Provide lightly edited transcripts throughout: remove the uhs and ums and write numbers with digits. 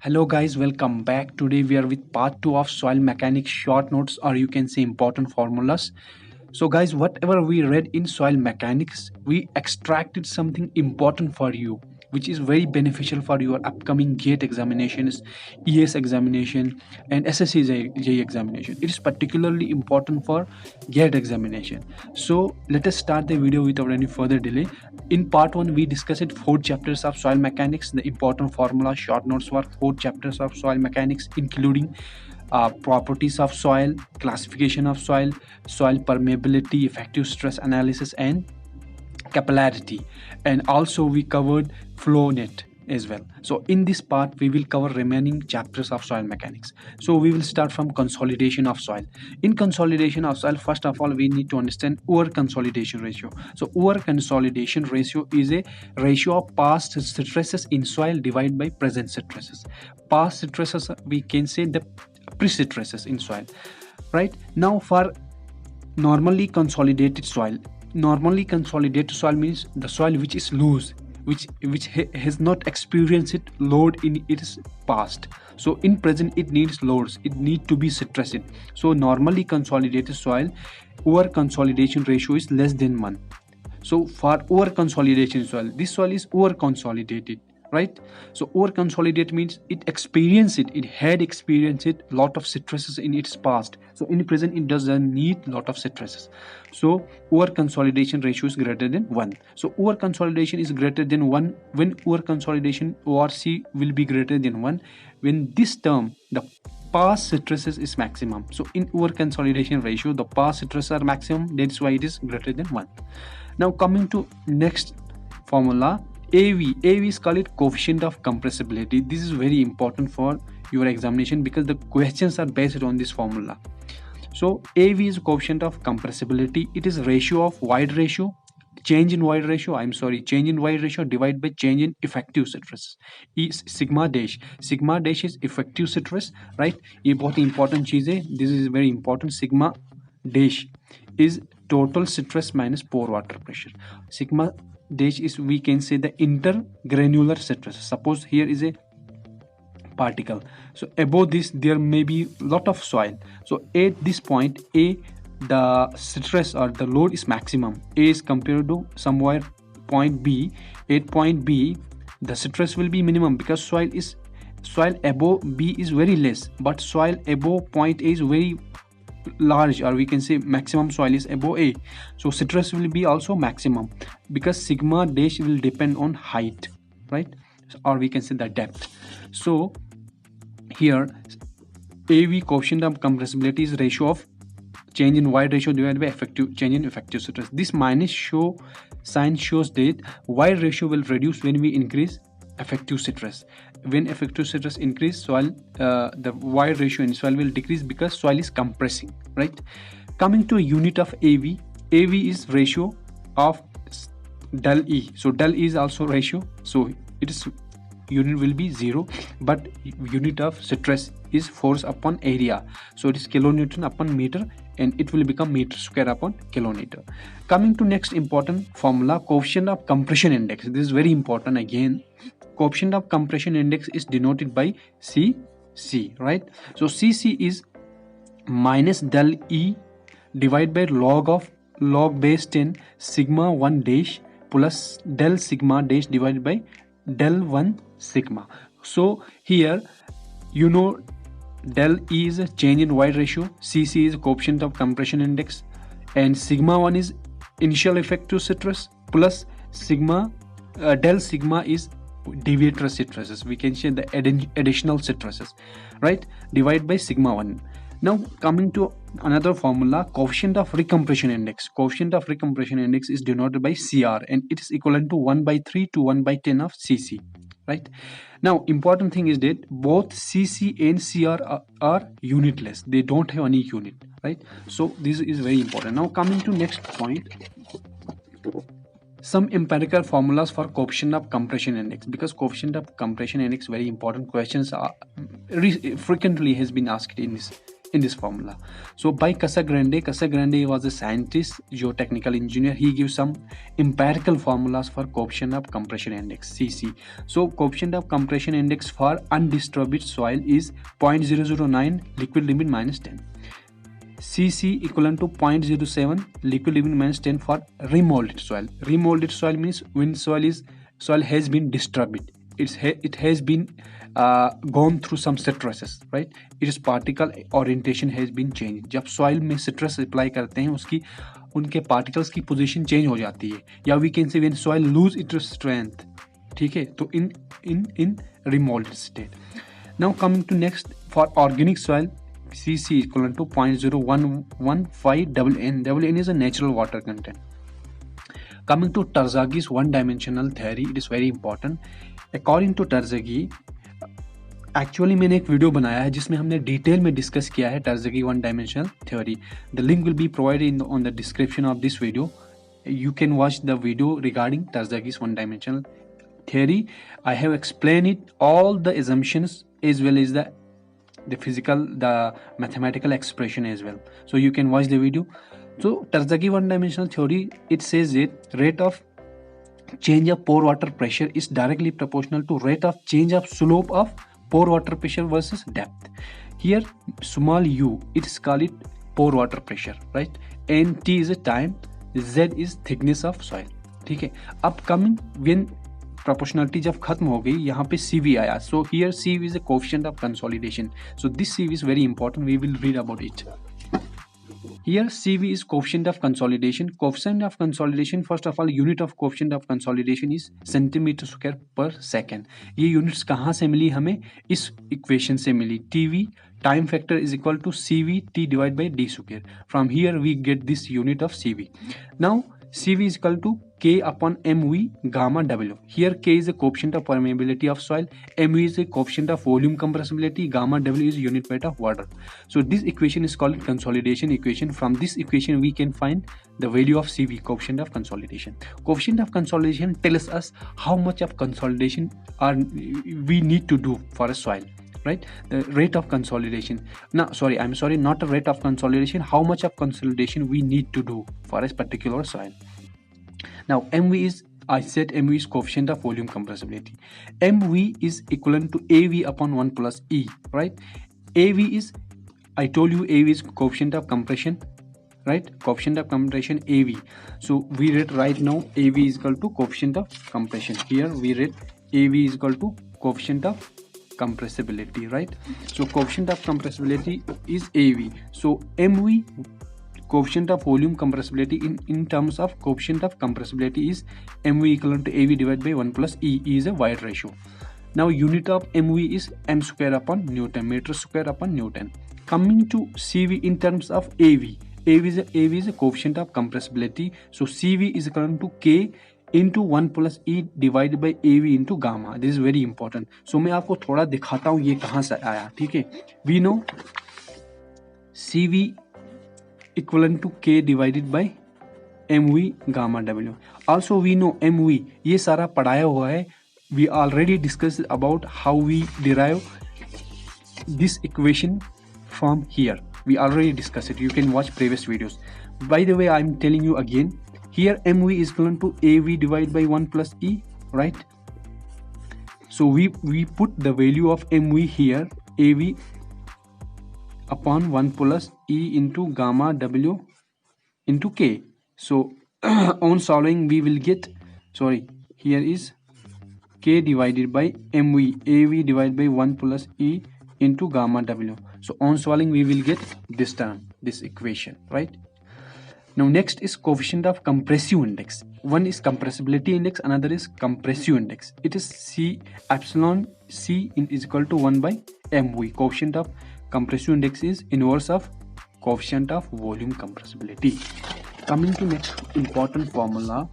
Hello guys, welcome back. Today we are with part 2 of soil mechanics short notes, or you can say important formulas. So guys, whatever we read in soil mechanics, we extracted something important for you, which is very beneficial for your upcoming GATE examinations, ES examination, and SSC examination. It is particularly important for GATE examination. So let us start the video without any further delay. In part 1, we discussed 4 chapters of soil mechanics. The important formula short notes for 4 chapters of soil mechanics, including properties of soil, classification of soil, soil permeability, effective stress analysis, and capillarity. And also we covered flow net as well. So in this part we will cover remaining chapters of soil mechanics. So we will start from consolidation of soil. In consolidation of soil, first of all we need to understand Oer consolidation ratio. So Oer consolidation ratio is a ratio of past stresses in soil divided by present stresses. Past stresses, we can say the pre-stresses in soil. Right now, for normally consolidated soil means the soil which is loose, which has not experienced load in its past. So in present it needs loads, it need to be stressed. So normally consolidated soil, Oer consolidation ratio is less than 1. So for Oer consolidation soil, this soil is Oer consolidated, right? So Oer consolidate means it had experienced lot of stresses in its past. So in present it doesn't need lot of stresses. So Oer consolidation ratio is greater than 1. So Oer consolidation is greater than 1 when Oer consolidation ORC will be greater than 1 when this term, the past stresses, is maximum. So in Oer consolidation ratio, the past stresses are maximum, that's why it is greater than 1. Now coming to next formula, AV is called coefficient of compressibility. This is very important for your examination because the questions are based on this formula. So AV is coefficient of compressibility. It is ratio of change in void ratio divided by change in effective stress. Is sigma dash is effective stress, right? ये बहुत important चीज है. This is very important. Sigma dash is total stress minus pore water pressure. Sigma dash is, we can say, the intergranular stress. Suppose here is a particle, so above this there may be lot of soil. So at this point A, the stress or the load is maximum. A is compared to somewhere point B. At point B the stress will be minimum because soil above B is very less, but soil above point A is very large, or we can say maximum soil is above A. So stress will be also maximum because sigma dash will depend on height, right? Or we can say the depth. So here AV, coefficient of compressibility, is ratio of change in void ratio divided by change in effective stress. This minus sign shows that void ratio will reduce when we increase effective stress. When effective stress increase, soil, the void ratio in soil will decrease because soil is compressing, right? Coming to a unit of AV is ratio of del E. So del E is also ratio, so it is unit will be 0, but unit of stress is force upon area, so it is kilonewton upon meter, and it will become meter square upon kilonewton. Coming to next important formula, coefficient of compression index. This is very important again. Coefficient of compression index is denoted by CC, right? So CC is minus del E divided by log base 10 sigma 1 dash plus del sigma dash divided by del 1 sigma. So here you know del E is a change in void ratio, CC is coefficient of compression index, and sigma 1 is initial effective stress plus sigma del sigma is deviator stresses, we can say the additional stresses, right? Divided by sigma 1. Now coming to another formula, coefficient of recompression index. Coefficient of recompression index is denoted by CR, and it is equivalent to 1/3 to 1/10 of CC, right? Now important thing is that both CC and CR are unitless, they don't have any unit, right? So this is very important. Now coming to next point, some empirical formulas for coefficient of compression index, because coefficient of compression index very important questions are frequently has been asked in this in this formula. So by Casagrande was a scientist, geotechnical engineer. He gives some empirical formulas for coefficient of compression index, CC. So coefficient of compression index for undisturbed soil is 0.009, liquid limit -10. CC equivalent to 0.07, liquid limit -10 for remolded soil. Remolded soil means when soil has been disturbed. It has been gone through some stresses, right? Its particle orientation has been changed. जब soil में stress apply करते हैं उनके particles की position change हो जाती है, या we can say when soil lose its strength, ठीक है, तो in remolded state. Now coming to next, for organic soil, CC equivalent to 0.0115 N. N is a natural water content. Coming to Terzaghiy's one-dimensional theory, it is very important. According to Terzaghi, actually मैंने एक video बनाया है जिसमें हमने detail में discuss किया है Terzaghi one dimensional theory. The link will be provided on the description of this video. You can watch the video regarding Terzaghi's one-dimensional theory. I have explained it, all the assumptions as well as the mathematical expression as well. So you can watch the video. So Terzaghi one-dimensional theory, it says that rate of change of pore water pressure is directly proportional to rate of change of slope of pore water pressure versus depth. Here small u, it is called it pore water pressure, right? And t is a time, z is thickness of soil. ठीक है. अब coming when proportionality जब खत्म हो गई, यहाँ पे CV आया. So here CV is a coefficient of consolidation. So this CV is very important. We will read about it. Here CV is coefficient of consolidation. Coefficient of consolidation, first of all, unit of coefficient of consolidation is centimeter square per second. ये units कहाँ से मिली हमें? इस equation से मिली. TV time factor is equal to CV T divided by D square. From here we get this unit of CV. Now CV is equal to K upon MV gamma W. Here K is a coefficient of permeability of soil, MV is a coefficient of volume compressibility, gamma W is unit weight of water. So this equation is called consolidation equation. From this equation we can find the value of CV, coefficient of consolidation. Coefficient of consolidation tells us how much of consolidation we need to do for a soil, right? The rate of consolidation. No, sorry, I'm sorry, not a rate of consolidation. How much of consolidation we need to do for a particular soil. Now MV is, I said MV is coefficient of volume compressibility. MV is equivalent to AV upon 1 plus E, right? AV is, I told you AV is coefficient of compression, right? Coefficient of compression AV. So we read right now AV is equal to coefficient of compression. Here we read AV is equal to coefficient of compressibility, right? So coefficient of compressibility is AV. So MV, coefficient of volume compressibility, in terms of coefficient of compressibility is MV equivalent to AV divided by 1 plus E. E is a wide ratio. Now unit of MV is M square upon Newton, meter square upon Newton. Coming to CV in terms of AV, AV is a coefficient of compressibility. So CV is equivalent to K into 1 plus E divided by AV into gamma. This is very important. So मैं आपको थोड़ा दिखाता हूँ ये कहाँ से आया, ठीक है? We know CV equivalent to K divided by MV gamma W. Also we know MV, ये सारा पढ़ाया हुआ है. We already discussed about how we derive this equation from here. We already discussed it. You can watch previous videos. By the way, I'm telling you again. Here MV is equivalent to AV divided by 1 plus E, right? So we put the value of MV here, AV upon 1 plus E into gamma W into K. So on solving we will get, sorry, here is K divided by MV, AV divided by 1 plus E into gamma W. So on solving we will get this term, this equation, right? Now next is coefficient of compressive index. One is compressibility index, another is compressive index. It is C epsilon C is equal to 1 by MV. Coefficient of compressive index is inverse of coefficient of volume compressibility. Coming to next important formula,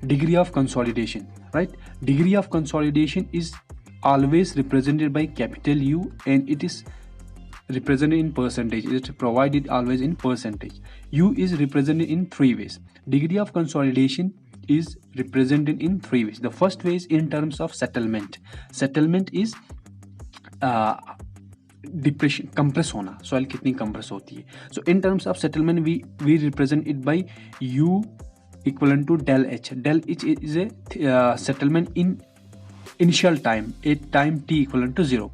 degree of consolidation, right? Degree of consolidation is always represented by capital U and it is represented in percentage. It is provided always in percentage. U is represented in 3 ways. Degree of consolidation is represented in 3 ways. The first way is in terms of settlement. Settlement is depression, compress होना, soil कितनी compress होती है. So in terms of settlement we represent it by U equivalent to del H. Del H is a settlement in initial time at time t equivalent to 0.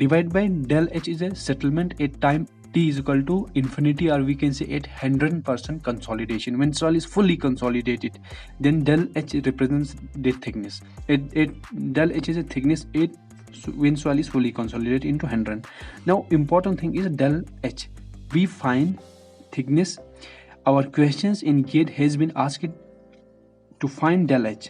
Divide by del H is a settlement at time t is equal to infinity, or we can say at 100% consolidation. When soil is fully consolidated, then del H represents the thickness. Del H is a thickness when soil is fully consolidated into 100. Now important thing is del H. We find thickness. Our questions in GATE has been asked to find del H.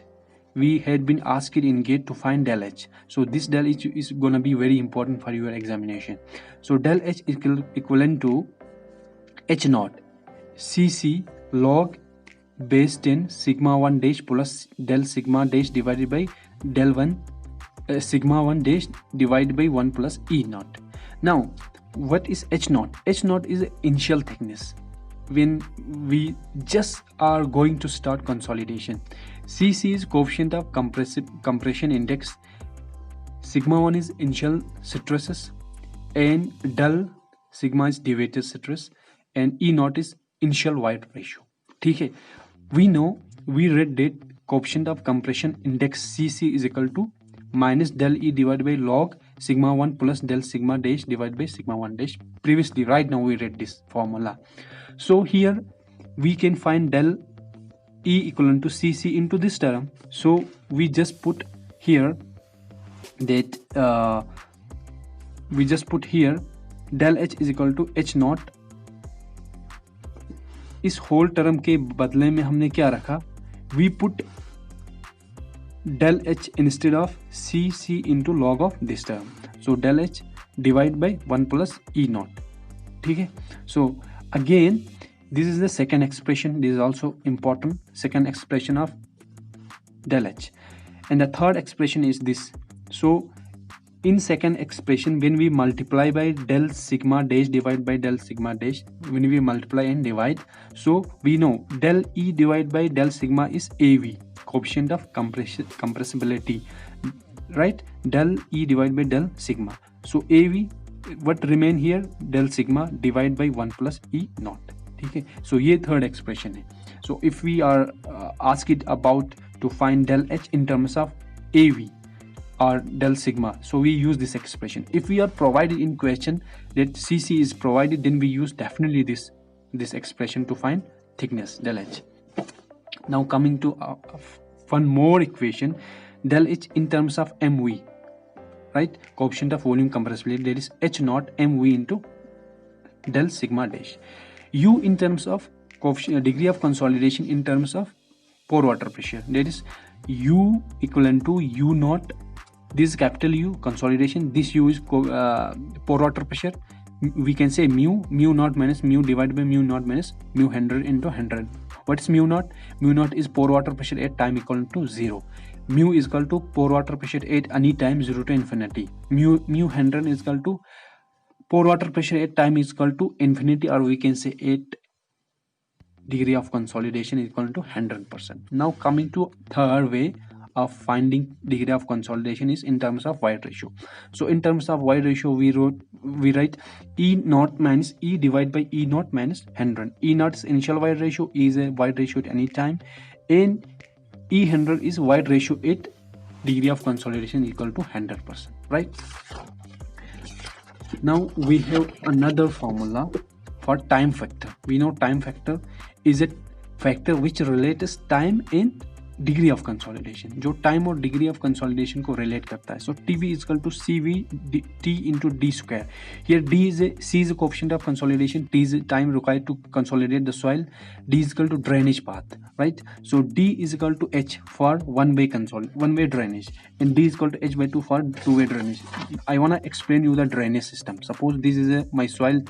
We had been asked in GATE to find del H. So this del H is going to be very important for your examination. So del H is equivalent to H naught Cc log base 10 sigma 1 dash plus del sigma dash divided by del 1 sigma 1 dash divided by 1 plus E naught. Now what is H naught? H naught is initial thickness when we just are going to start consolidation. Cc is coefficient of compression index, sigma 1 is initial stresses, and del sigma is deviated stress, and E naught is initial void ratio. ठीक है, we read that coefficient of compression index Cc is equal to minus del E divided by log sigma 1 plus del sigma dash divided by sigma 1 dash. Previously, right now we read this formula. So here we can find del E equivalent to Cc into this term. So we just put here that del H is equal to H naught. इस whole term के बदले में हमने क्या रखा? We put del H instead of Cc into log of this term. So del H divided by 1 plus E naught. ठीक है? So again, this is the second expression. This is also important. Second expression of del H. And the third expression is this. So in second expression, when we multiply by del sigma dash divided by del sigma dash, when we multiply and divide, so we know del E divided by del sigma is AV, coefficient of compressibility, right? Del E divided by del sigma. So AV, what remain here? Del sigma divided by 1 plus E naught. ठीक है, so ये third expression है. So if we are asked about to find del H in terms of AV or del sigma, so we use this expression. If we are provided in question that Cc is provided, then we use definitely this expression to find thickness del H. Now coming to one more equation, del H in terms of MV, right? Coefficient of volume compressibility, that is H naught MV into del sigma dash. U in terms of degree of consolidation in terms of pore water pressure, that is U equivalent to U naught. This is capital U consolidation, this U is pore water pressure. We can say mu naught minus mu divided by mu naught minus mu 100 into 100. What is mu naught? Mu naught is pore water pressure at time equal to 0. Mu is equal to pore water pressure at any time 0 to infinity. Mu 100 is equal to pore water pressure at time is equal to infinity, or we can say 8 degree of consolidation is equal to 100%. Now coming to third way of finding degree of consolidation is in terms of void ratio. So in terms of void ratio, we write E naught minus E divided by E naught minus 100. E naught is initial void ratio, E is a void ratio at any time, and E 100 is void ratio at degree of consolidation equal to 100%, right? Now we have another formula for time factor. We know time factor is a factor which relates time in degree of consolidation, जो time और degree of consolidation को relate करता है. So TV is equal to CV T into D square. Here C is a coefficient of consolidation, T is time required to consolidate the soil, D is equal to drainage path, right? So D is equal to H for one-way drainage, and D is equal to H by 2 for two-way drainage. I wanna explain you the drainage system. Suppose this is my soil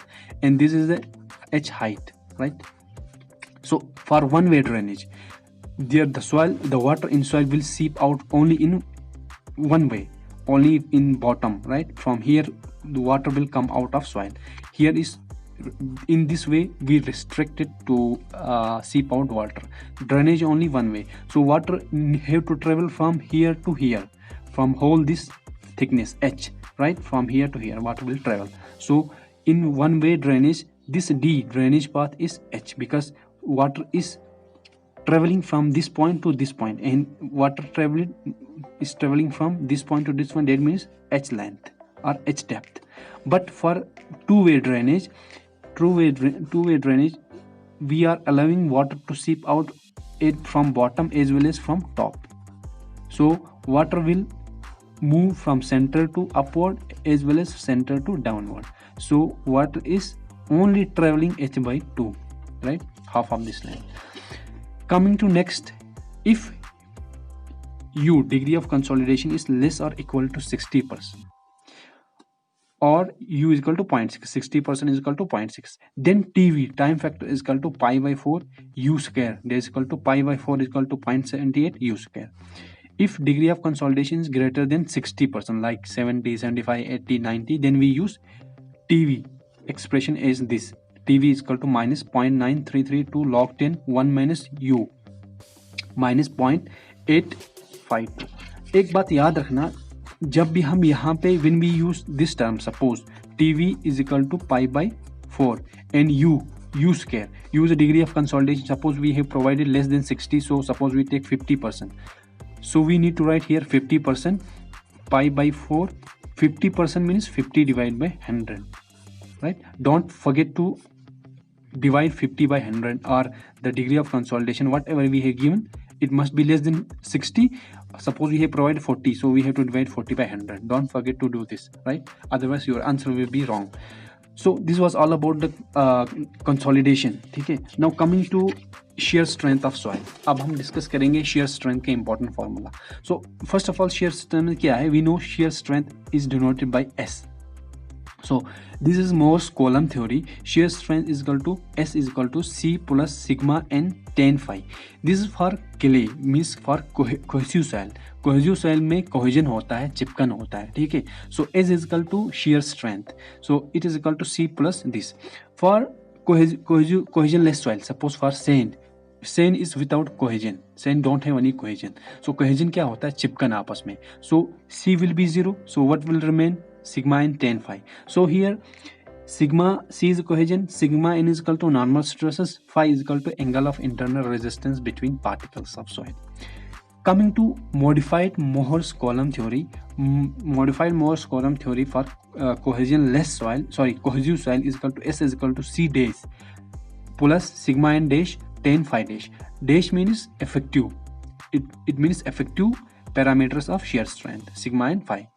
and this is the H height, right? So for one-way drainage, there the water in soil will seep out only in one way, only in bottom, right? From here the water will come out of soil. Here is in this way we restrict it to seep out water. Drainage only one way, so water have to travel from here to here, from whole this thickness h, right? From here to here water will travel. So in one way drainage, this D drainage path is h, because water is traveling from this point to this point, and water is traveling from this point to this point. That means h length or h depth. But for two-way drainage, we are allowing water to seep out it from bottom as well as from top. So water will move from center to upward as well as center to downward. So water is only traveling h by 2, right? Half of this length. Coming to next, if U degree of consolidation is less or equal to 60%, or U is equal to 0.6, 60% is equal to 0.6, then TV time factor is equal to pi by 4 U square, that is equal to pi by 4 is equal to 0.78 U square. If degree of consolidation is greater than 60%, like 70, 75, 80, 90, then we use TV expression as this. TV is equal to minus 0.9332 log 10 1 minus U minus 0.852. एक बात याद रखना, जब भी हम यहाँ पे when we use this term, suppose TV is equal to pi by 4 and U square, use the degree of consolidation. Suppose we have provided less than 60, so suppose we take 50%. So we need to write here 50%, pi by 4, 50% means 50 divided by 100, right? Don't forget to divide 50 by 100, or the degree of consolidation whatever we have given, it must be less than 60. Suppose we have provided 40, so we have to divide 40 by 100. Don't forget to do this, right? Otherwise your answer will be wrong. So this was all about the consolidation. ठीक है? Now coming to shear strength of soil. अब हम discuss करेंगे shear strength के important formula. So first of all, shear strength क्या है? We know shear strength is denoted by S. So this is Morse column theory. Shear strength is equal to S is equal to C plus sigma n tan phi. This is for clay, means for cohesive soil. Cohesive soil में cohesion होता है, चिपकन होता है, ठीक है? So S is equal to shear strength. So it is equal to C plus this. For cohesionless soil, suppose for sand is without cohesion. Sand don't have any cohesion. So cohesion क्या होता है? चिपकन आपस में. So C will be 0. So what will remain? Sigma n tan phi. So here sigma C is cohesion, sigma n is equal to normal stresses, phi is equal to angle of internal resistance between particles of soil. Coming to modified Morse column theory. Modified Morse column theory for cohesionless soil, cohesive soil is equal to S is equal to C dash plus sigma n dash tan phi dash. Dash means effective. It means effective parameters of shear strength, sigma and phi.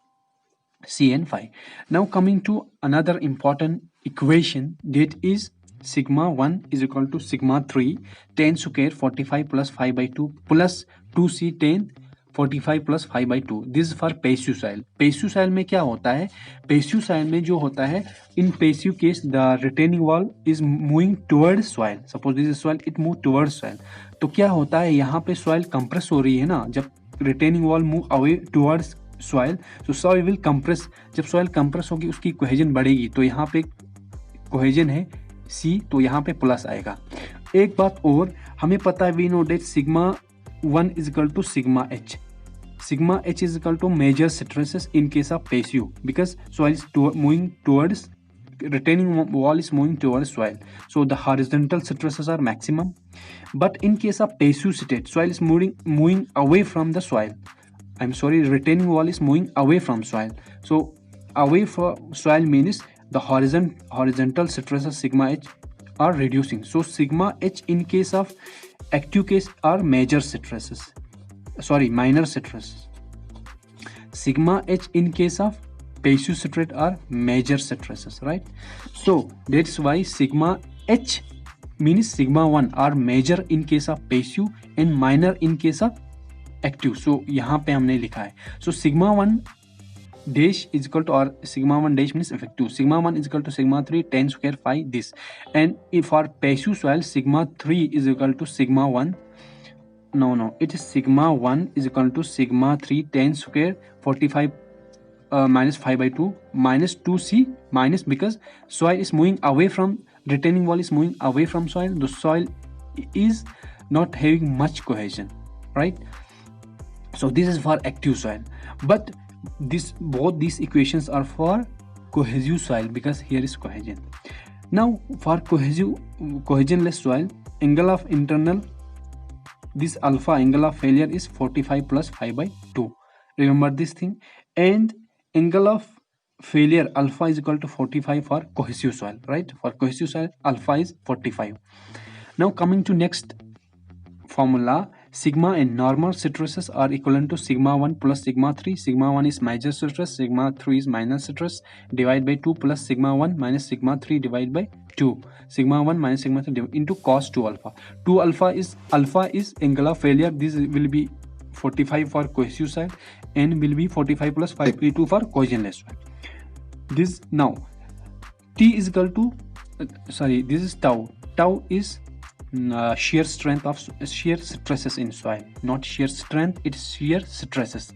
C and phi. Now coming to another important equation, that is sigma 1 is equal to sigma 3 tan square 45 plus phi by 2 plus 2c tan 45 plus phi by 2. This is for passive soil. Passive soil में क्या होता है? Passive soil में जो होता है, in passive case the retaining wall is moving towards soil. Suppose this is soil, it move towards soil. तो क्या होता है, यहाँ पे soil compress हो रही है ना, जब retaining wall move away towards soil, so soil will compress. जब soil compress होगी उसकी cohesion बढ़ेगी, तो यहाँ पे cohesion है C, तो यहाँ पे प्लस आएगा. एक बात और हमें पता है, we know that sigma 1 is equal to sigma h. Sigma h is equal to major stresses in case of passive, because soil is moving towards, retaining wall is moving towards soil, so the horizontal stresses are maximum. But in case of passive state, soil is moving away from the soil. Retaining wall is moving away from soil. So away from soil means the horizontal stresses sigma h are reducing. So sigma h in case of active case are minor stresses. Sigma h in case of passive stress are major stresses, right? So that's why sigma h means sigma 1 are major in case of passive and minor in case of active. So यहाँ पे हमने लिखा है. So sigma 1 dash is equal to, or sigma 1 dash means effective. Sigma 1 is equal to sigma 3 tan square phi this. And if for passive soil, sigma 3 is equal to sigma 1. No, it is sigma 1 is equal to sigma 3 tan square 45 minus phi by 2 minus 2c minus, because soil is moving away from, retaining wall is moving away from soil. The soil is not having much cohesion, right? So this is for active soil. But this both these equations are for cohesive soil because here is cohesion. Now for cohesionless soil, angle of internal, this alpha angle of failure is 45 plus 5 by 2. Remember this thing. And angle of failure alpha is equal to 45 for cohesive soil, right? For cohesive soil alpha is 45. Now coming to next formula, sigma and normal stresses are equivalent to sigma 1 plus sigma 3. Sigma 1 is major stress, sigma 3 is minor stress, divide by 2 plus sigma 1 minus sigma 3 divide by 2. Sigma 1 minus sigma 3 into cos 2 alpha. 2 alpha is angle of failure. This will be 45 for cohesive side and will be 45 plus 5 2 for cohesionless soil. This now T is equal to this is tau. Tau is shear strength of shear stresses in soil, not shear strength, it's shear stresses.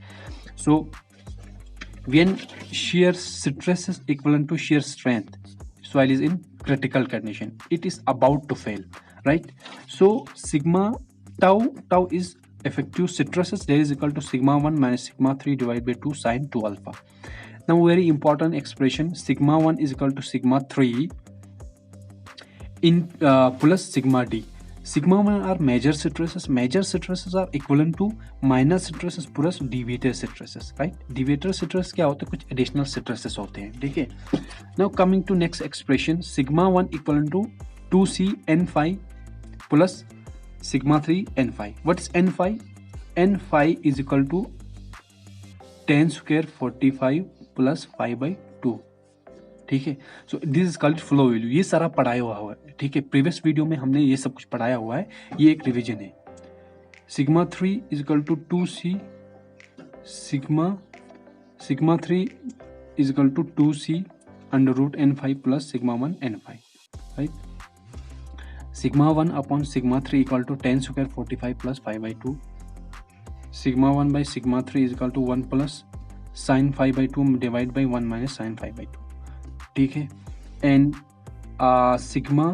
So when shear stress is equivalent to shear strength, soil is in critical condition, it is about to fail, right? So sigma tau is effective stresses, that is equal to sigma 1 minus sigma 3 divided by 2 sine 2 alpha. Now very important expression, sigma 1 is equal to sigma 3 in plus sigma d. Sigma 1 are major stresses. Major stresses are equivalent to minor stresses plus deviator stresses, right? Deviator stress क्या होते हैं? कुछ additional stresses होते हैं, ठीक है? Now coming to next expression, sigma 1 equivalent to 2c n phi plus sigma 3 n phi. What is n phi? N phi is equal to tan square 45 plus 5 by 2. ठीक है. So this is called flow value. ये सारा पढ़ाया हुआ है, ठीक है. Previous video में हमने ये सब कुछ पढ़ाया हुआ है, ये एक रिवीजन है. Sigma 3 is equal to 2c sigma 3 is equal to 2c under root n5 plus sigma 1 n5, right. Sigma 1 upon sigma 3 equal to tan square 45 plus 5 by 2. Sigma 1 by sigma 3 is equal to 1 plus sine 5 by 2 divide by 1 minus sine 5 by 2, ठीक है. And sigma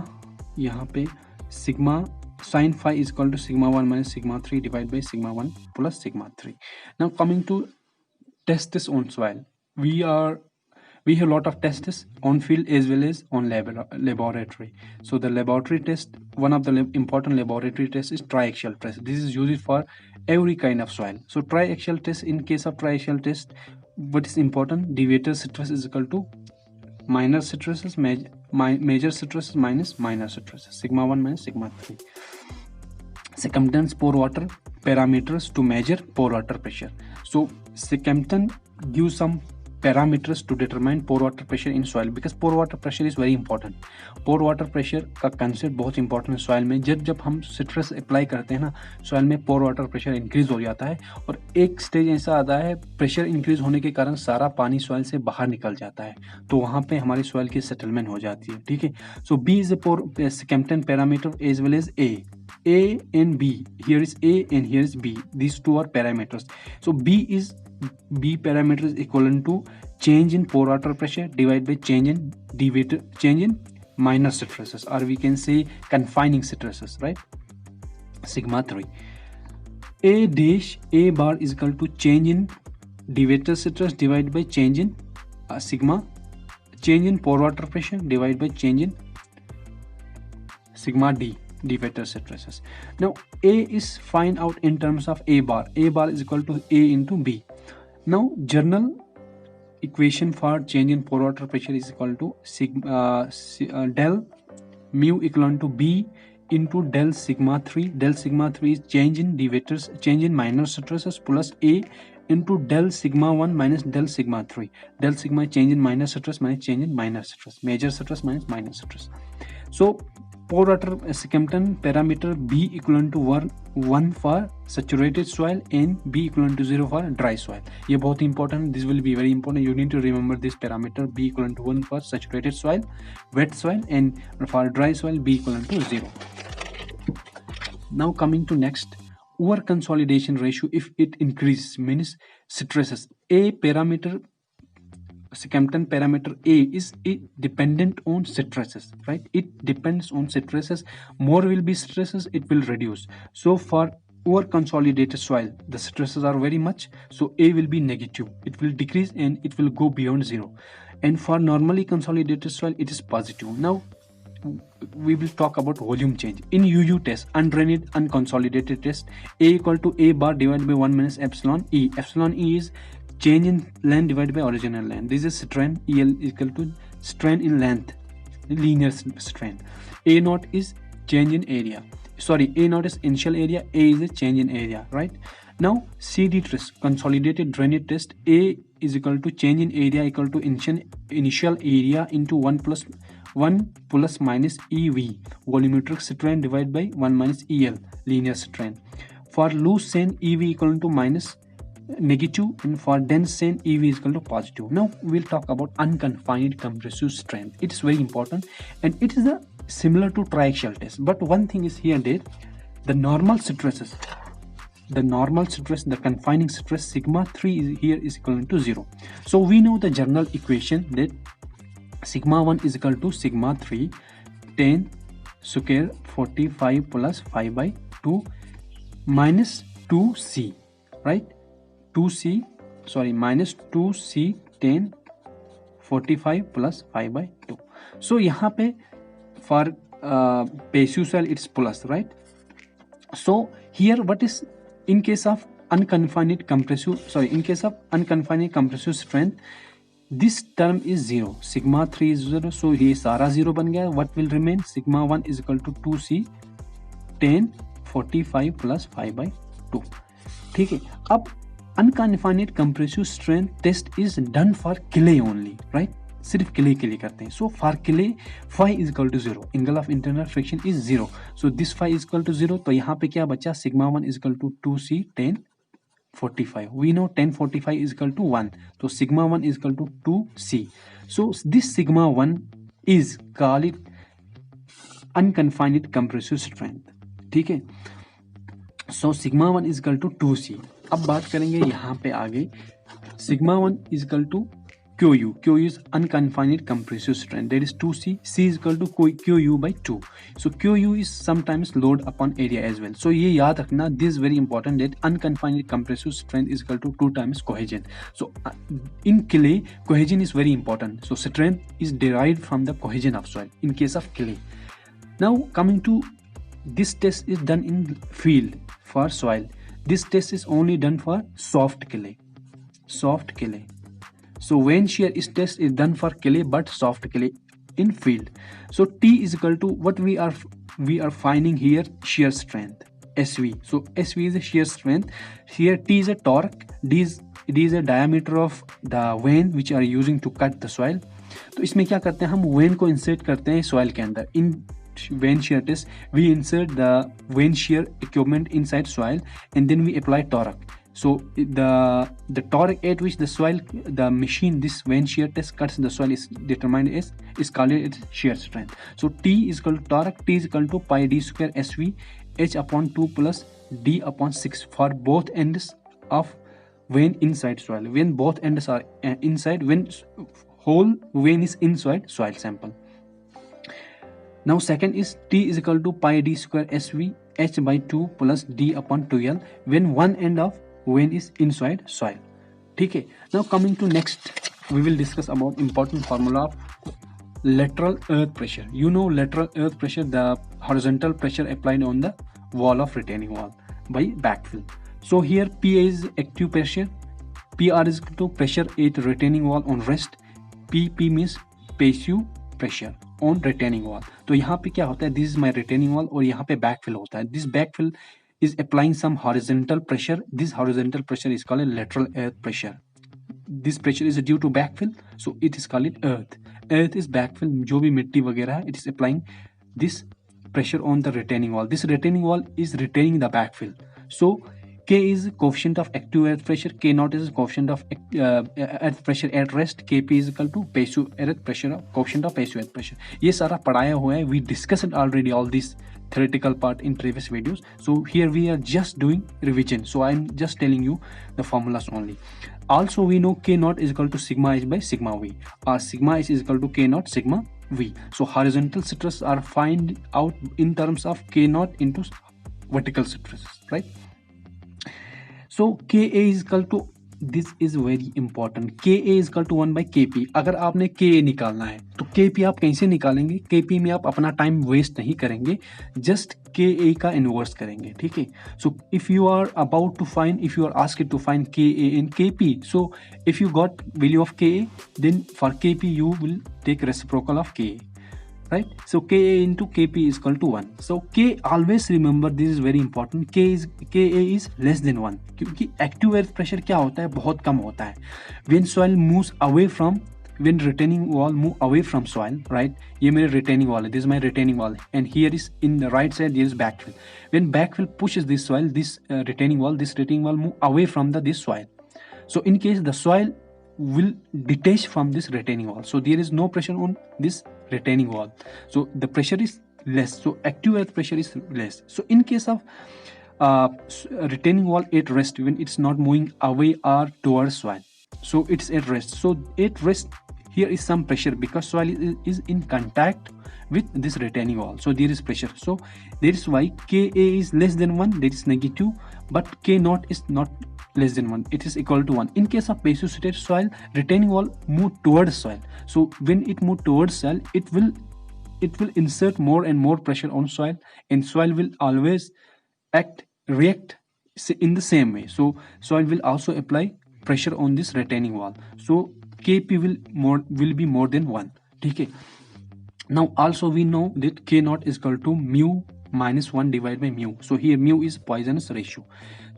यहाँ पे sigma sine 5 is equal to sigma 1 minus sigma 3 divide by sigma 1 plus sigma 3. Now coming to test this on soil, we have a lot of tests on field as well as on laboratory. So the laboratory test, one of the important laboratory tests is triaxial test. This is used for every kind of soil. So triaxial test, in case of triaxial test, what is important? Deviator stress is equal to minor stresses, major stresses minus minor stresses, sigma 1 minus sigma 3. Circumference pore water parameters to measure pore water pressure. So circumference gives some parameters to determine pore water pressure in soil, because pore water pressure is very important. pore water pressure का concept बहुत important है soil में. जब हम stress apply करते हैं ना soil में, pore water pressure increase हो जाता है और एक stage ऐसा आता है pressure increase होने के कारण सारा पानी soil से बाहर निकल जाता है, तो वहाँ पे हमारी soil की settlement हो जाती है, ठीक है. So B is a pore circumference parameter as well as A and B. Here is A and here is B. These two are parameters. So B parameter is equivalent to change in pore water pressure divided by change in minor stresses, or we can say confining stresses, right? Sigma 3. A bar is equal to change in deviator stress divided by change in change in pore water pressure divided by change in sigma D, deviator stresses. Now A is find out in terms of A bar. A bar is equal to A into B. Now general equation for change in pore water pressure is equal to del mu equivalent to B into del sigma 3. Del sigma 3 is change in deviators, change in minor stresses, plus A into del sigma 1 minus del sigma 3. Del sigma change in minor stress minus change in minor stress, major stress minus minor stress. So pore water circumference parameter B equivalent to 1 for saturated soil and B equivalent to 0 for dry soil. ये बहुत important, this will be very important. You need to remember this parameter, B equivalent to 1 for saturated soil, wet soil, and for dry soil B equivalent to 0. Now coming to next, over consolidation ratio, if it increases means stresses. A parameter, circumference parameter A is dependent on stresses, right? It depends on stresses. More will be stresses, it will reduce. So for over consolidated soil, the stresses are very much, so A will be negative, it will decrease and it will go beyond 0. And for normally consolidated soil, it is positive. Now we will talk about volume change in UU test, undrained unconsolidated test. A equal to A bar divided by 1 minus epsilon E. Epsilon E is change in length divided by original length. This is strain. EL is equal to strain in length, linear strain. A naught is change in area. Sorry, A naught is initial area, A is a change in area, right? Now CD test, consolidated drainage test. A is equal to change in area equal to initial area into 1 plus minus EV, volumetric strain divided by 1 minus EL, linear strain. For loose sand, EV equal to minus negative, and for dense sand, EV is equal to positive. Now we'll talk about unconfined compressive strength. It is very important and it is similar to triaxial test, but one thing is here that the normal stresses, the confining stress sigma 3 is here is equivalent to 0. So we know the general equation that sigma 1 is equal to sigma 3 10 square 45 plus 5 by 2 minus 2c, right? 2c, sorry, minus 2c 10 45 plus 5 by 2. So यहाँ पे for passive soil it's plus, right? So here what is in case of unconfined compressive strength, this term is 0, sigma 3 is 0, so ये सारा 0 बन गया. What will remain? Sigma 1 is equal to 2c 10 45 plus 5 by 2. ठीक है. अब unconfined compressive strength test is done for clay only, right? सिर्फ clay के लिए करते हैं. So for clay phi is equal to 0, angle of internal friction is 0, so this phi is equal to 0. तो यहाँ पे क्या बचा? Sigma 1 is equal to 2c 10 45. We know 10 45 is equal to 1, तो sigma 1 is equal to 2c. So this sigma 1 is called unconfined compressive strength. ठीक है. सो sigma 1 is equal to 2c. अब बात करेंगे यहाँ पे आगे. Sigma 1 is equal to QU. QU is unconfined compressive strength, that is 2C. C is equal to QU by 2. So QU is sometimes load upon area as well. So ये याद रखना, this is very important, that unconfined compressive strength is equal to 2 times cohesion. So in clay, cohesion is very important. So strength is derived from the cohesion of soil in case of clay. Now coming to this test is done in field for soil. This test is only done for soft clay. Soft clay. So vein shear test is done for clay but soft clay in field. So T is equal to what we are finding here, shear strength, SV. So SV is a shear strength. Here T is a torque, D is a diameter of the vein which are using to cut the soil. तो इसमें क्या करते हैं हम, vein को insert करते हैं soil के अंदर. In vein shear test we insert the vein shear equipment inside soil and then we apply torque. So the torque at which the machine, this vein shear test cuts the soil is determined is called its shear strength. So T is equal to torque, T is equal to pi d square SV H upon 2 plus D upon 6 for both ends of vein inside soil. When both ends are inside, when whole vein is inside soil sample. Now second is T is equal to pi d square SV H by 2 plus D upon 2L when one end of vein is inside soil. ठीक है. Now coming to next, we will discuss about important formula of lateral earth pressure. You know lateral earth pressure, the horizontal pressure applied on the wall of retaining wall by backfill. So here PA is active pressure, PR is to pressure at retaining wall on rest, PP means passive pressure on retaining wall. तो यहाँ पे क्या होता है, this is my retaining wall और यहाँ पे backfill होता है. This backfill is applying some horizontal pressure. This horizontal pressure is called a lateral earth pressure. This pressure is due to backfill, so it is called earth. Earth is backfill, जो भी मिट्टी वगैरह है, it is applying this pressure on the retaining wall. This retaining wall is retaining the backfill. So K is coefficient of active earth pressure, K naught is coefficient of earth pressure at rest, Kp is equal to passive earth pressure, coefficient of passive earth pressure. ये सारा पढ़ाया हुआ है. We discussed already all this theoretical part in previous videos. So here we are just doing revision. So I'm just telling you the formulas only. Also we know K naught is equal to sigma h by sigma v, or sigma h is equal to K naught sigma v. So horizontal stress are find out in terms of K naught into vertical stresses, right? So Ka is equal to, this is very important, के ए is equal to 1 by के P. अगर आपने के ए निकालना है तो के P आप कैसे निकालेंगे, के पी में आप अपना टाइम वेस्ट नहीं करेंगे, जस्ट के ए का इनवर्स करेंगे, ठीक है। So if you are about to find, if you are asked to find K A in K P, so if you got value of K A, then for K P you will take reciprocal of Ka, right? So Ka into Kp is equal to 1. So K, always remember, this is very important, Ka is less than 1, क्योंकि active earth pressure क्या होता है, बहुत कम होता है। When soil moves away from, when retaining wall move away from soil, right? ये मेरे retaining wall है, this is my retaining wall, and here is in the right side there is backfill. When backfill pushes this soil, this retaining wall move away from this soil. So in case the soil will detach from this retaining wall, so there is no pressure on this retaining wall, so the pressure is less, so active earth pressure is less. So in case of retaining wall at rest, when it's not moving away or towards soil, so it's at rest. So at rest here is some pressure because soil is in contact with this retaining wall, so there is pressure. So that is why Ka is less than 1, that is negative, but K naught is not less than 1, it is equal to 1. In case of passive soil, retaining wall move towards soil, so when it move towards soil, it will insert more and more pressure on soil, and soil will always react in the same way. So soil will also apply pressure on this retaining wall, so Kp will be more than 1, ठीक है। Now also we know that K naught is equal to mu minus 1 divided by mu. So here mu is Poisson's ratio.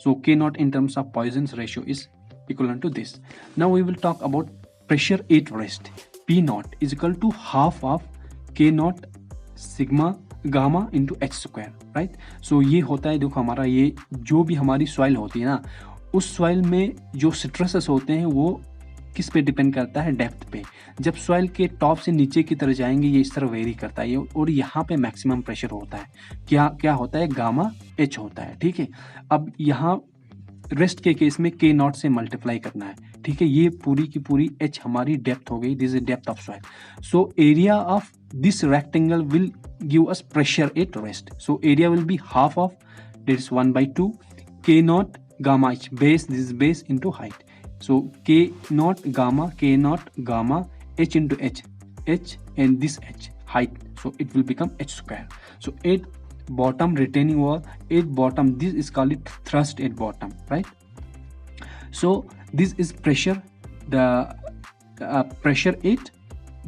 So K naught in terms of Poisson's ratio is equivalent to this. Now we will talk about pressure at rest. P naught is equal to half of K naught sigma gamma into h square, right? So ये होता है, देखो हमारा ये जो भी हमारी soil होती है ना, उस सॉइल में जो स्ट्रेसेस होते हैं वो किस पे डिपेंड करता है, डेप्थ पे। जब सॉइल के टॉप से नीचे की तरफ जाएंगे ये इस तरह वेरी करता है, और यहाँ पे मैक्सिमम प्रेशर होता है, क्या होता है, गामा एच होता है, ठीक है। अब यहाँ रेस्ट के केस में के नॉट से मल्टीप्लाई करना है, ठीक है। ये पूरी की पूरी एच हमारी डेप्थ हो गई, this is depth of soil. So area of this rectangle will give us pressure at rest, so area will be half of, that is 1/2 के not gamma H, base, this is base into height, so K naught gamma h into h and this h height, so it will become h square. So at bottom retaining wall, at bottom, this is called it thrust at bottom, right? So this is pressure, the pressure at,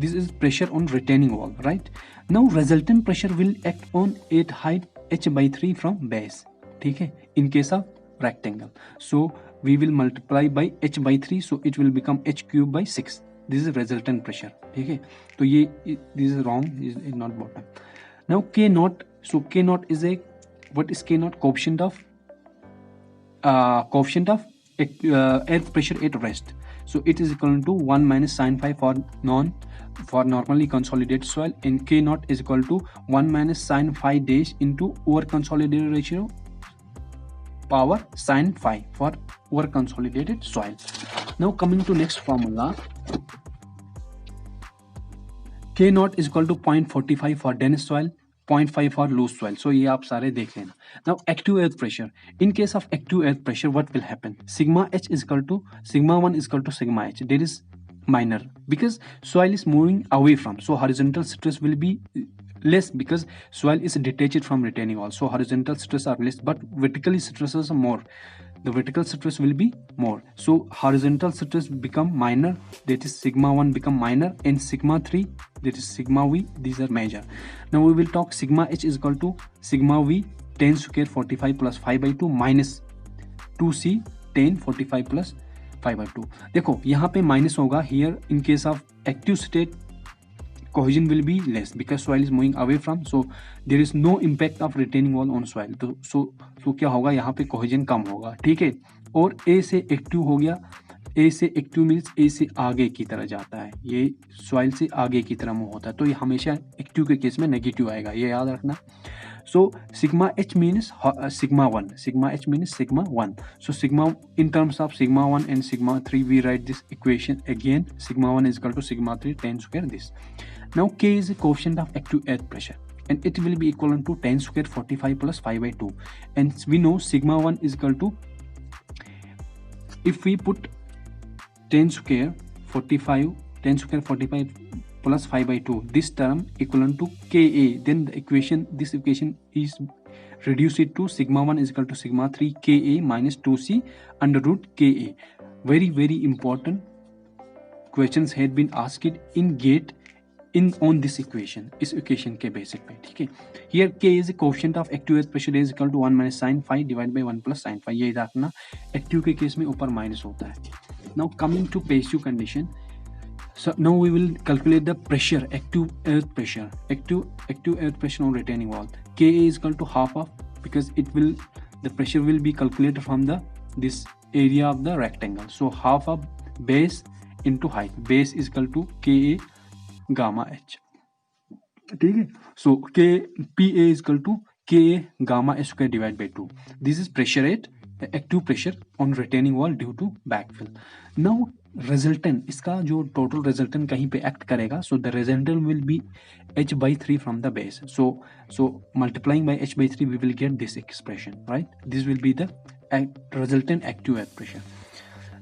this is pressure on retaining wall, right? Now resultant pressure will act on at height h/3 from base, ठीक है, in case of rectangle. So we will multiply by h/3, so it will become h³/6. This is resultant pressure, ठीक है। तो ये this is wrong, is not bottom. Now K naught, so K naught is a, what is K naught? Coefficient of earth pressure at rest. So it is equal to 1 minus sin phi for normally consolidated soil, and K naught is equal to 1 minus sin phi dash into over consolidated ratio power sin phi for over consolidated soil. Now coming to next formula, K naught is equal to 0.45 for dense soil, 0.5 for loose soil. So ये आप सारे देख लेना. Now active earth pressure. In case of active earth pressure, what will happen? Sigma h is equal to sigma 1 is equal to sigma h. There is minor because soil is moving away from. So horizontal stress will be less because soil is detached from retaining wall. So horizontal stress are less, but vertical stresses are more. The vertical stress will be more. So horizontal stress become minor, that is sigma 1 become minor, and sigma 3, that is sigma v, these are major. Now we will talk sigma h is equal to sigma v 10 square 45 plus 5/2 minus 2c 10 45 plus 5/2. देखो यहाँ पे minus होगा, here in case of active state cohesion will be less because soil is moving away from, so there is no impact of retaining wall on soil. तो so क्या होगा, यहाँ पे cohesion कम होगा, ठीक है। और A से एक्टिव हो गया, A से एक्टिव मीन्स A से आगे की तरह जाता है, ये soil से आगे की तरह मूव होता है, तो ये हमेशा एक्टिव के केस में नेगेटिव आएगा, ये याद रखना। So sigma h means sigma 1, sigma h means sigma 1. So sigma, in terms of sigma 1 and sigma 3, we write this equation again, sigma 1 is equal to sigma 3 10 square this. Now K is a coefficient of active earth pressure, and it will be equivalent to 10 square 45 plus 5/2, and we know sigma 1 is equal to if we put 10 square 45 10 square 45 plus 5 by 2, this term equivalent to Ka, then the equation, this equation is reduce it to sigma 1 is equal to sigma 3 Ka minus 2c under root Ka. Very very important questions had been asked in GATE in on this equation, इस equation के basic पे, ठीक है. Here K is a coefficient of active earth pressure is equal to 1 minus sin phi divided by 1 plus sin phi. ये रखना, active के case में ऊपर माइनस होता है. Now coming to passive condition, so now we will calculate the pressure, active earth pressure, active earth pressure on retaining wall. Ka is equal to half of, because it will, the pressure will be calculated from the this area of the rectangle. So half of base into height. Base is equal to Ka gamma h, ठीक है. So K Pa is equal to Ka gamma h square divided by 2. This is pressure at active pressure on retaining wall due to backfill. Now resultant, इसका जो total resultant कहीं पे act करेगा, so the resultant will be h by 3 from the base. So multiplying by h by 3 we will get this expression, right? This will be the resultant active earth pressure.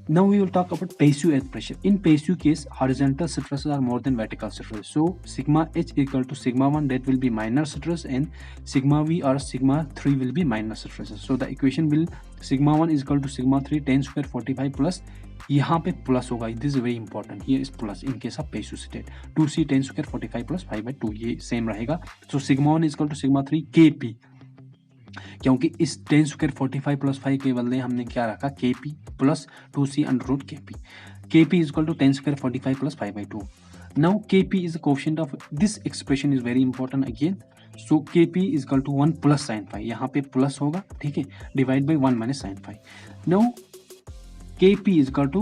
Now we will talk about passive earth pressure. In passive case, horizontal stresses are more than vertical stresses. So sigma h equal to sigma 1, that will be minor stress, and sigma v or sigma 3 will be minor stresses. So the equation will sigma 1 is equal to sigma 3 10 square 45 plus, यहाँ पे plus होगा, this is very important, here is plus in case of passive state. 2c 10 square 45 plus 5 by 2, ये same रहेगा. So sigma 1 is equal to sigma 3 Kp, क्योंकि इस 10 square 45 plus 5 के बदले हमने क्या रखा, Kp plus 2c under root Kp. Kp is equal to 10 square 45 plus 5 by 2. Now Kp is the coefficient of this expression is very important again. So Kp is equal to 1 plus sine phi, यहाँ पे plus होगा, ठीक है, divide by 1 minus sine phi. Now Kp is equal to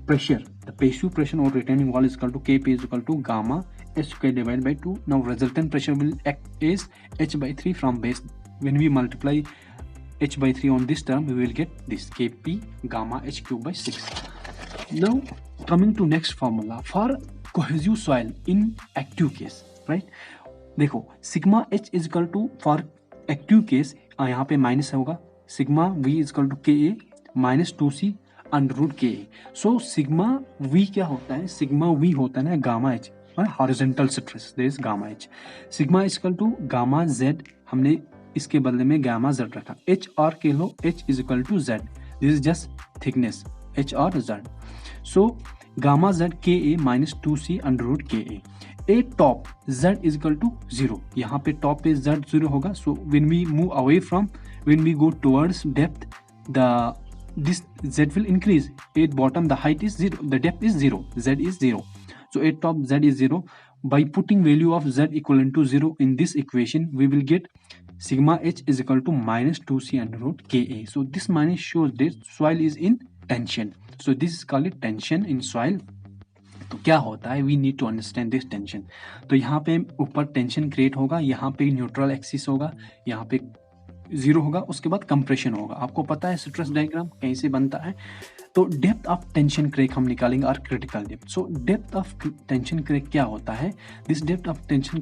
pressure. The passive pressure on retaining wall is equal to Kp is equal to gamma h square divided by 2. Now resultant pressure will act as h by 3 from base. When we multiply h by 3 on this term, we will get this Kp gamma h cube by 6. Now coming to next formula for cohesive soil in active case, right? देखो sigma h is equal to for active case, यहाँ पे minus होगा, sigma v is equal to Ka minus 2c under root k. So sigma we क्या होता है, sigma we होता है ना gamma h, horizontal stress, there is gamma h. Sigma is equal to gamma z, हमने इसके बदले में गामा जेड रखा. एच आर के लो, h is equal to z, this is just thickness, h or z. So gamma z k a minus 2c under root k a. At top z is equal to 0, यहाँ पे top पे z 0 होगा. So when we move away from, when we go towards depth, the this z will increase. At bottom the height is 0, the depth is 0, z is 0. So at top z is 0. By putting value of z equivalent to 0 in this equation, we will get sigma h is equal to minus 2c under root Ka. So this minus shows that soil is in tension. So this is called tension in soil. तो क्या होता है, we need to understand this tension. तो यहाँ पे ऊपर tension create होगा, यहाँ पे न्यूट्रल एक्सिस होगा, यहाँ पे 0 होगा, उसके बाद कंप्रेशन होगा. आपको पता है स्ट्रेस डायग्राम कहीं से बनता है. तो डेप्थ ऑफ टेंशन क्रैक हम निकालेंगे और critical depth. So depth of tension crack क्या होता है, this depth of tension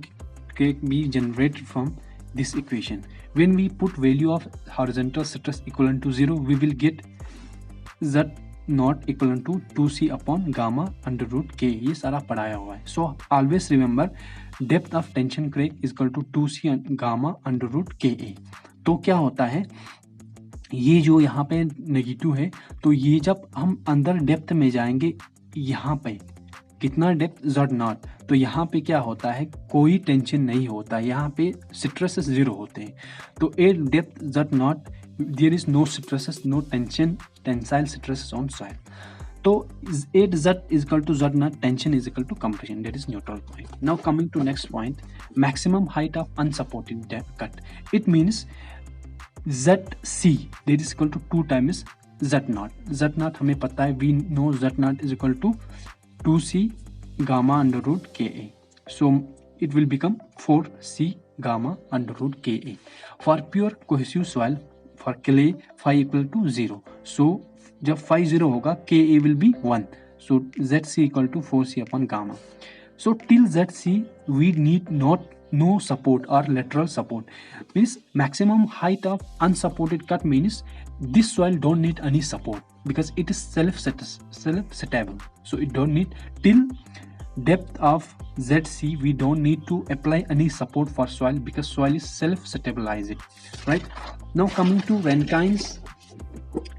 crack be generated from this equation. When we put value of horizontal stress equal to 0, we will get z not equal to 2c upon gamma under root K. ये सारा पढ़ाया हुआ है. सो always remember depth of tension crack is equal to 2c gamma under root K. तो क्या होता है, ये जो यहाँ पे नेगेटिव है, तो ये जब हम अंदर डेप्थ में जाएंगे, यहाँ पे कितना डेप्थ z नॉट, तो यहाँ पे क्या होता है, कोई टेंशन नहीं होता, यहाँ पे स्ट्रेसेस 0 होते हैं. तो at depth z not there is no stresses, no tension, tensile stresses on soil. तो at z is equal to z naught, tension is equal to compression, that is neutral point. Now coming to next point, maximum height of unsupported depth cut. It means zc that is equal to 2 times z naught. Z naught हमें पता है, we know z naught is equal to 2c gamma under root Ka. So it will become 4c gamma under root Ka. For pure cohesive soil, for clay phi equal to 0. So जब phi 0 होगा, Ka will be 1. So zc equal to 4c upon gamma. So till zc we need no support or lateral support. Means maximum height of unsupported cut means this soil don't need any support. because it is self-settable. So it don't need till depth of ZC, we don't need to apply any support for soil because soil is self-stabilizing, right? Now coming to Rankine's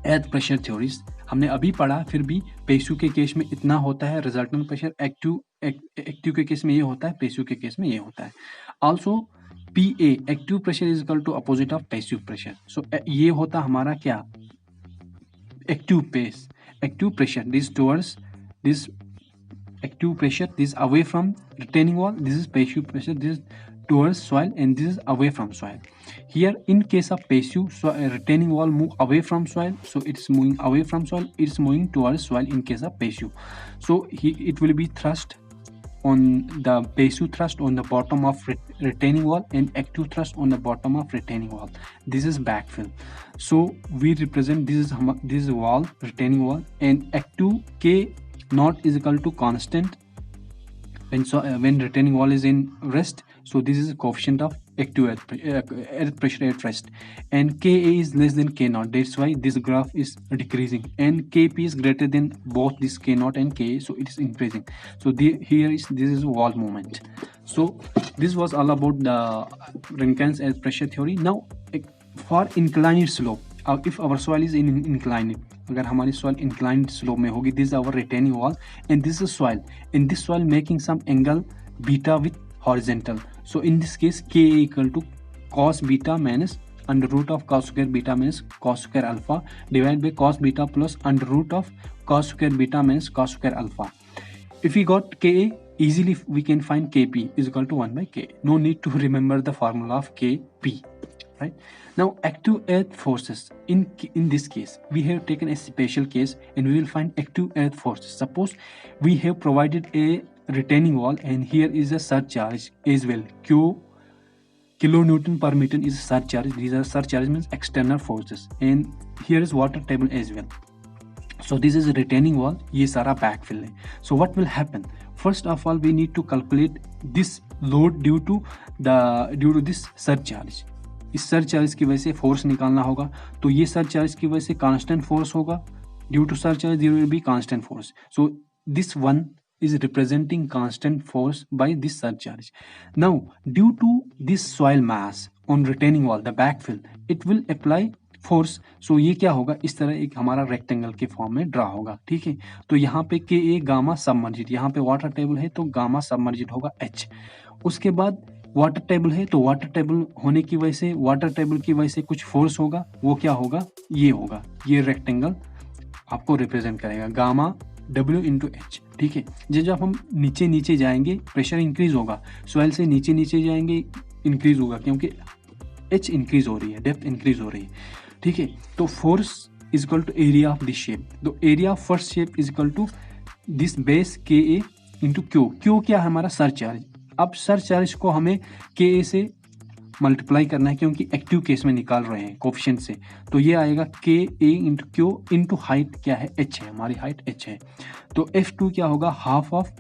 air pressure theories, हमने अभी पढ़ा, फिर भी पेशु के case में इतना होता है, रिजल्टेंट प्रेशर एक्टिव के केस में ये होता है, पेशु के केस में ये होता है. Also PA active pressure is equal to opposite of passive pressure. So ये होता हमारा क्या, active pressure, this towards this active pressure, this is away from retaining wall, this is passive pressure, this is towards soil, and this is away from soil. Here in case of passive, retaining wall move away from soil, so it's moving away from soil, it's moving towards soil in case of passive. So it will be thrust on the passive thrust on the bottom of retaining wall and active thrust on the bottom of retaining wall. This is backfill. So we represent this is wall, retaining wall, and active K naught is equal to constant when retaining wall is in rest. So this is a coefficient of active earth pressure at rest, and Ka is less than K naught. That's why this graph is decreasing, and Kp is greater than both this K naught and Ka, so it is increasing. So this is wall movement. So this was all about the Rankine's earth pressure theory. Now for inclined slope, if our soil is in inclined, अगर हमारी soil inclined slope में होगी, this is our retaining wall and this is soil, and this soil making some angle beta with horizontal. So in this case Ka equal to cos beta minus under root of cos square beta minus cos square alpha divided by cos beta plus under root of cos square beta minus cos square alpha. If we got Ka, easily we can find Kp is equal to 1 by Ka. No need to remember the formula of Kp, right? Now active earth forces, in this case we have taken a special case and we will find active earth forces. Suppose we have provided a retaining wall and here is a surcharge as well, Q kilonewton per meter is surcharge. These are surcharge means external forces, and here is water table as well. So this is a retaining wall, ये सारा backfill है. So what will happen? First of all we need to calculate this load due to this surcharge. इस surcharge की वजह से force निकालना होगा, तो ये सरचार्ज की वजह से कांस्टेंट फोर्स होगा. Due to surcharge there will be constant force. So this one is representing constant force by this surcharge. Now due to this soil mass on retaining wall, the backfill, it will apply force. So ये क्या होगा, इस तरह एक हमारा rectangle के form में draw होगा, ठीक है. तो यहाँ पे Ka गामा सबमर्जिड, यहाँ पे वाटर टेबल है तो गामा सबमर्जिड होगा H. उसके बाद वाटर टेबल है तो वाटर टेबल होने की वजह से वाटर टेबल की वजह से कुछ फोर्स होगा, वो क्या होगा, ये होगा, ये रेक्टेंगल आपको रिप्रेजेंट करेगा गामा W इंटू H, ठीक है. जब हम नीचे जाएंगे प्रेशर इंक्रीज होगा, सॉइल से नीचे जाएंगे इंक्रीज होगा क्योंकि H इंक्रीज हो रही है, डेप्थ इंक्रीज हो रही है, ठीक है. तो force is equal to area of this shape. तो area of first shape is equal to this base Ka into Q क्या है हमारा सरचार्ज. अब सरचार्ज को हमें Ka से मल्टीप्लाई करना है क्योंकि एक्टिव केस में निकाल रहे हैं कोफिशिएंट से, तो ये आएगा Ka into Q into height क्या है, H है, हमारी हाइट H है. तो F2 क्या होगा, हाफ ऑफ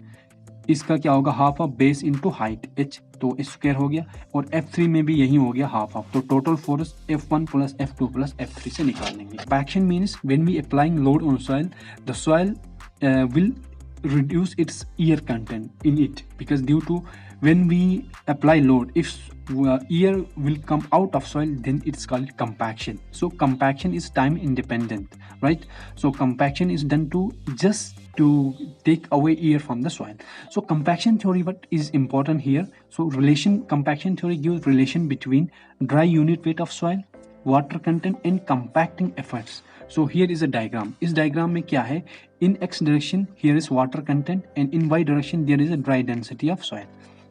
इसका क्या होगा, half of base into height H, तो स्क्वायर हो गया. और F3 में भी यही हो गया हाफ ऑफ. तो total force F1 plus F2 plus F3 से निकाल लेंगे. Compaction means when we applying load on soil, the soil will reduce its air content in it, because due to when we apply load, if air will come out of soil, then it's called compaction. So compaction is time independent, right? So compaction is done to just to take away air from the soil. So compaction theory, what is important here, so compaction theory gives relation between dry unit weight of soil, water content and compacting efforts. So here is a diagram. इस diagram में क्या है, in x direction here is water content and in y direction there is a dry density of soil,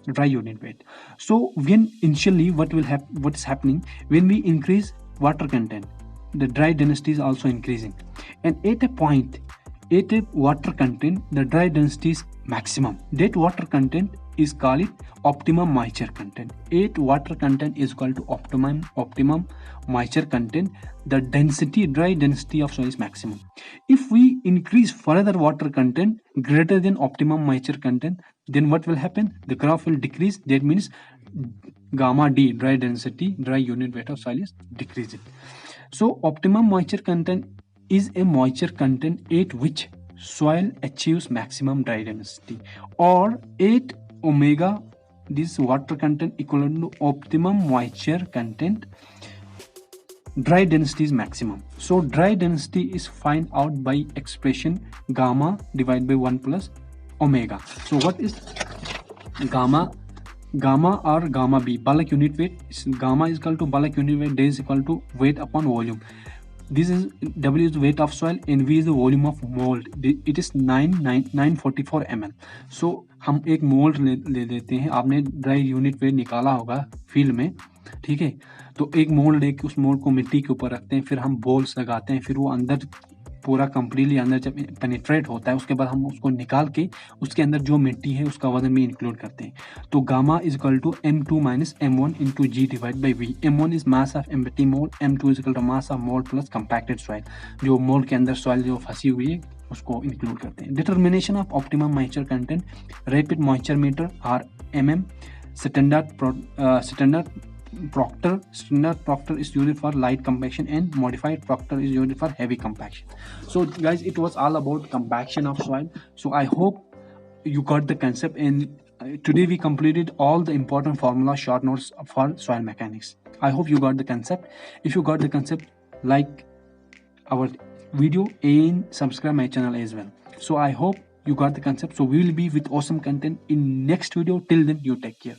dry unit weight. So when initially what is happening, when we increase water content, the dry density is also increasing, and at a point, at a water content, the dry density is maximum. That water content is called it optimum moisture content. At water content is equal to optimum moisture content, the dry density of soil is maximum. If we increase further water content greater than optimum moisture content, then what will happen, the graph will decrease. That means gamma D, dry unit weight of soil is decreasing. So optimum moisture content is a moisture content at which soil achieves maximum dry density, or 8 omega, this water content equivalent to optimum moisture content, dry density is maximum. So dry density is find out by expression gamma divided by 1 plus omega. So what is gamma? Gamma or gamma B, bulk unit weight. Gamma is equal to bulk unit weight, D is equal to weight upon volume. This is W is the weight of soil and V is the volume of mold. It is 944 ml. So हम एक mould ले लेते हैं. आपने dry unit weight निकाला होगा field में, ठीक है. तो एक मोल्ड लेके उस मोल्ड को मिट्टी के ऊपर रखते हैं, फिर हम बोल्स लगाते हैं, फिर वो अंदर पूरा कंप्लीटली अंदर जब पेनिट्रेट होता है उसके बाद हम उसको निकाल के उसके अंदर जो मिट्टी है उसका वजन भी इंक्लूड करते हैं. तो gamma is equal to m2 minus m1 into G divide by V. m1 is mass of empty mould, m2 is equal to mass of mould plus compacted soil. जो मोल्ड के अंदर सॉइल जो फंसी हुई है उसको इंक्लूड करते हैं. Determination of optimum moisture content, rapid moisture meter are mm, standard Proctor is used for light compaction and modified Proctor is used for heavy compaction. So guys, it was all about compaction of soil. So I hope you got the concept, and today we completed all the important formula short notes for soil mechanics. I hope you got the concept. If you got the concept, like our video and subscribe my channel as well. So I hope you got the concept. So we will be with awesome content in next video. Till then, you take care.